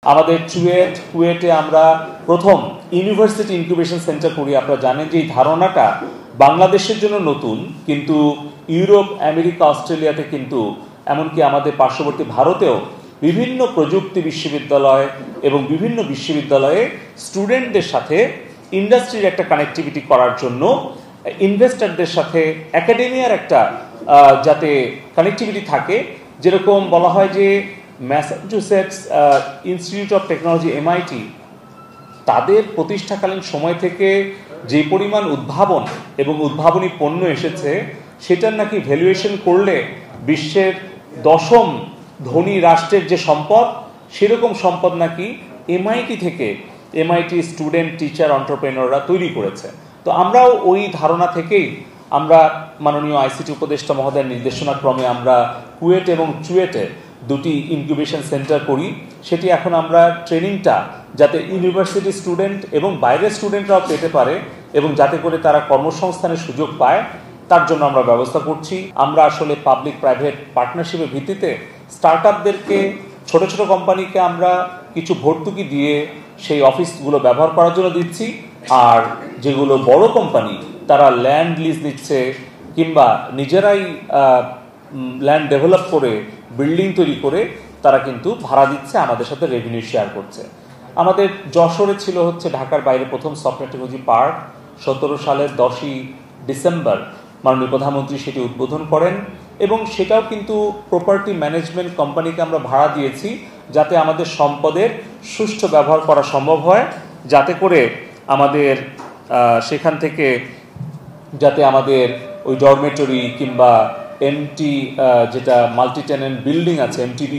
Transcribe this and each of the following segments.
আমাদের কুয়েটে আমরা প্রথম ইউনিভার্সিটি ইনকিউবেশন সেন্টার করি। আপনারা জানেন যে এই ধারণাটা বাংলাদেশের জন্য নতুন, কিন্তু ইউরোপ, আমেরিকা, অস্ট্রেলিয়াতে, কিন্তু এমনকি আমাদের পার্শ্ববর্তী ভারতেও বিভিন্ন প্রযুক্তি বিশ্ববিদ্যালয় এবং বিভিন্ন বিশ্ববিদ্যালয়ে স্টুডেন্টদের সাথে ইন্ডাস্ট্রির একটা কানেক্টিভিটি করার জন্য ইনভেস্টরদের সাথে একাডেমিয়ার একটা যাতে কানেক্টিভিটি থাকে। যেরকম বলা হয় যে Massachusetts institute of technology MIT তাদের প্রতিষ্ঠাকালীন সময় থেকে যে পরিমাণ উদ্ভাবন এবং উদ্ভাবনী পণ্য এসেছে, সেটার নাকি ভ্যালুয়েশন করলে বিশ্বের 10ম ধনী রাষ্ট্রের যে সম্পদ, সেরকম সম্পদ নাকি MIT থেকে MIT স্টুডেন্ট, টিচার, এন্টারপ্রেনাররা তৈরি করেছে। তো আমরাও ওই ধারণা থেকেই আমরা মাননীয় ICT উপদেষ্টা মহোদয়ের নির্দেশনা ক্রমে আমরা কুয়েট এবং চুয়েটে দুটি ইনকিউবেশন সেন্টার করি। সেটি এখন আমরা ট্রেনিংটা যাতে ইউনিভার্সিটি স্টুডেন্ট এবং বাইরের স্টুডেন্টরাও পেতে পারে এবং যাতে করে তারা কর্মসংস্থানের সুযোগ পায়, তার জন্য আমরা ব্যবস্থা করছি। আমরা আসলে পাবলিক প্রাইভেট পার্টনারশিপের ভিত্তিতে স্টার্টআপদেরকে, ছোট ছোট কোম্পানিকে আমরা কিছু ভর্তুকি দিয়ে সেই অফিসগুলো ব্যবহার করার জন্য দিচ্ছি। আর যেগুলো বড় কোম্পানি, তারা ল্যান্ড লিজ দিচ্ছে কিংবা নিজেরাই ল্যান্ড ডেভেলপ করে বিল্ডিং তৈরি করে তারা কিন্তু ভাড়া দিচ্ছে, আমাদের সাথে রেভিনিউ শেয়ার করছে। আমাদের যশোরে ছিল হচ্ছে ঢাকার বাইরে প্রথম সফটওয়্যার টেকনোলজি পার্ক। 17 সালের 10ই ডিসেম্বর মাননীয় প্রধানমন্ত্রী সেটি উদ্বোধন করেন এবং সেটাও কিন্তু প্রপার্টি ম্যানেজমেন্ট কোম্পানিকে আমরা ভাড়া দিয়েছি, যাতে আমাদের সম্পদের সুষ্ঠু ব্যবহার করা সম্ভব হয়, যাতে করে আমাদের সেখান থেকে যাতে আমাদের ওই ডরমেটরি কিংবা এমটি যেটা মাল্টি টেনেন্ট বিল্ডিং আছে MTB,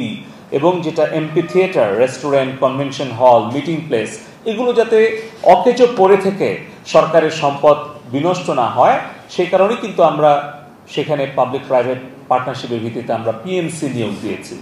এবং যেটা MP theatre, restaurant, convention hall, meeting place, এগুলো যাতে অকেজো পড়ে থেকে সরকারের সম্পদ বিনষ্ট না হয়, সেই কারণেই কিন্তু আমরা সেখানে পাবলিক প্রাইভেট পার্টনারশিপের ভিত্তিতে আমরা PMC নিয়োগ দিয়েছি।